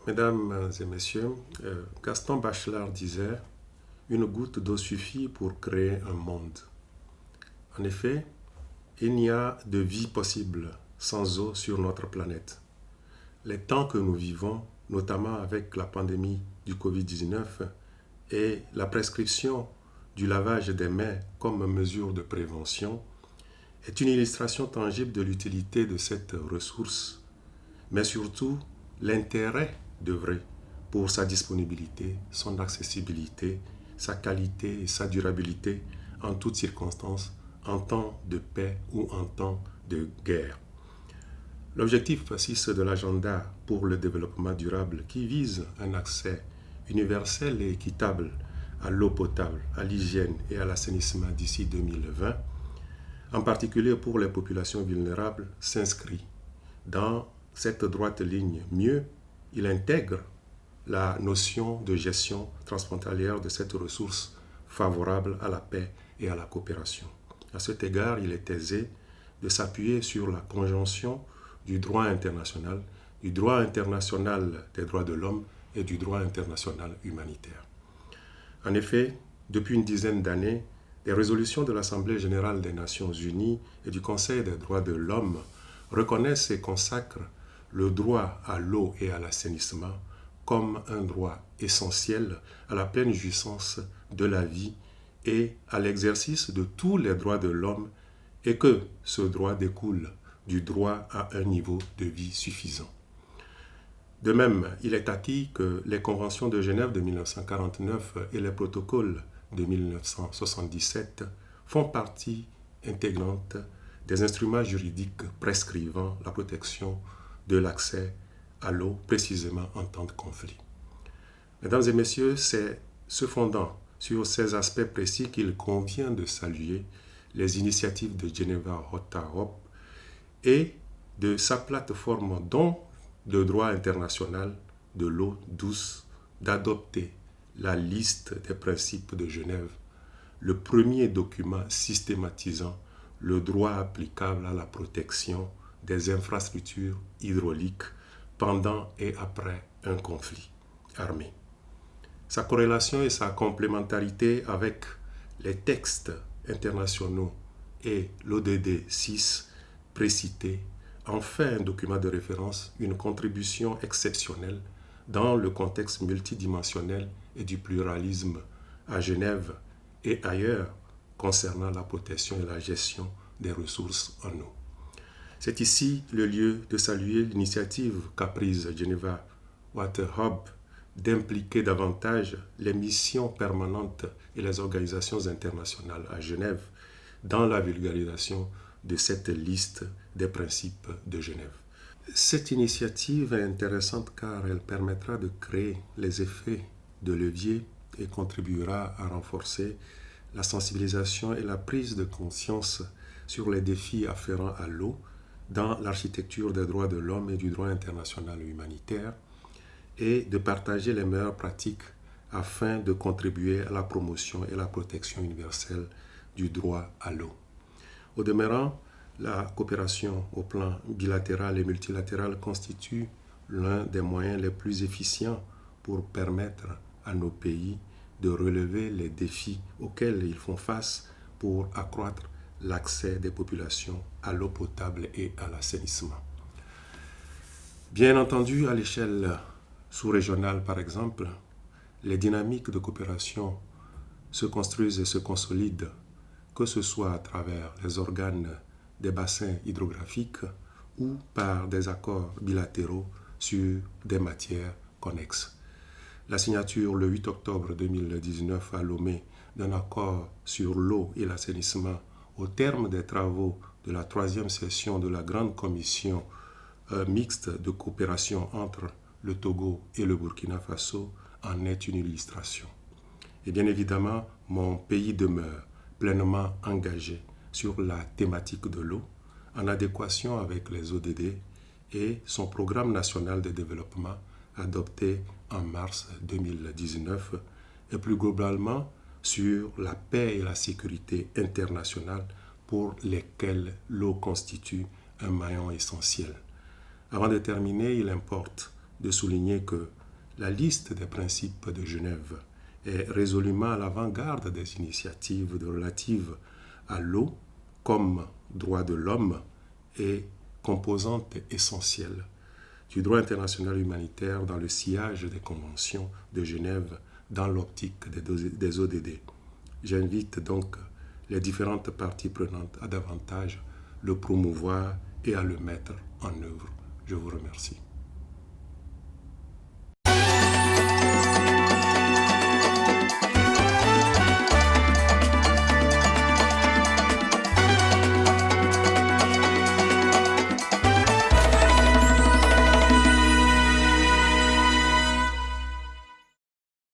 Mesdames et messieurs, Gaston Bachelard disait: une goutte d'eau suffit pour créer un monde. En effet, il n'y a de vie possible sans eau sur notre planète. Les temps que nous vivons, notamment avec la pandémie du Covid-19 et la prescription du lavage des mains comme mesure de prévention, est une illustration tangible de l'utilité de cette ressource, mais surtout l'intérêt d'œuvrer pour sa disponibilité, son accessibilité, sa qualité et sa durabilité en toutes circonstances, en temps de paix ou en temps de guerre. L'objectif 6 de l'agenda pour le développement durable qui vise un accès universel et équitable à l'eau potable, à l'hygiène et à l'assainissement d'ici 2020, en particulier pour les populations vulnérables, s'inscrit dans cette droite ligne. Mieux, il intègre la notion de gestion transfrontalière de cette ressource favorable à la paix et à la coopération. À cet égard, il est aisé de s'appuyer sur la conjonction du droit international des droits de l'homme et du droit international humanitaire. En effet, depuis une dizaine d'années, les résolutions de l'Assemblée générale des Nations unies et du Conseil des droits de l'homme reconnaissent et consacrent le droit à l'eau et à l'assainissement comme un droit essentiel à la pleine jouissance de la vie et à l'exercice de tous les droits de l'homme, et que ce droit découle du droit à un niveau de vie suffisant. De même, il est acquis que les conventions de Genève de 1949 et les protocoles de 1977 font partie intégrante des instruments juridiques prescrivant la protection de l'accès à l'eau, précisément en temps de conflit. Mesdames et messieurs, c'est se fondant sur ces aspects précis qu'il convient de saluer les initiatives de Geneva Hope et de sa plateforme de droit international de l'eau douce d'adopter la liste des principes de Genève, le premier document systématisant le droit applicable à la protection des infrastructures hydrauliques pendant et après un conflit armé. Sa corrélation et sa complémentarité avec les textes internationaux et l'ODD 6 précité en fait un document de référence, une contribution exceptionnelle dans le contexte multidimensionnel et du pluralisme à Genève et ailleurs concernant la protection et la gestion des ressources en eau. C'est ici le lieu de saluer l'initiative qu'a prise Geneva Water Hub d'impliquer davantage les missions permanentes et les organisations internationales à Genève dans la vulgarisation de cette liste des principes de Genève. Cette initiative est intéressante car elle permettra de créer les effets de levier et contribuera à renforcer la sensibilisation et la prise de conscience sur les défis afférents à l'eau dans l'architecture des droits de l'homme et du droit international humanitaire et de partager les meilleures pratiques afin de contribuer à la promotion et la protection universelle du droit à l'eau. Au demeurant, la coopération au plan bilatéral et multilatéral constitue l'un des moyens les plus efficients pour permettre à nos pays de relever les défis auxquels ils font face pour accroître l'accès des populations à l'eau potable et à l'assainissement. Bien entendu, à l'échelle sous-régionale, par exemple, les dynamiques de coopération se construisent et se consolident, que ce soit à travers les organes des bassins hydrographiques ou par des accords bilatéraux sur des matières connexes. La signature le 8 octobre 2019 à Lomé d'un accord sur l'eau et l'assainissement au terme des travaux de la 3e session de la Grande Commission mixte de coopération entre le Togo et le Burkina Faso en est une illustration. Et bien évidemment, mon pays demeure pleinement engagé sur la thématique de l'eau, en adéquation avec les ODD et son programme national de développement adopté en mars 2019, et plus globalement sur la paix et la sécurité internationale pour lesquelles l'eau constitue un maillon essentiel. Avant de terminer, il importe de souligner que la liste des principes de Genève est résolument à l'avant-garde des initiatives relatives à l'eau comme droit de l'homme et composante essentielle du droit international humanitaire dans le sillage des conventions de Genève dans l'optique des ODD. J'invite donc les différentes parties prenantes à davantage le promouvoir et à le mettre en œuvre. Je vous remercie.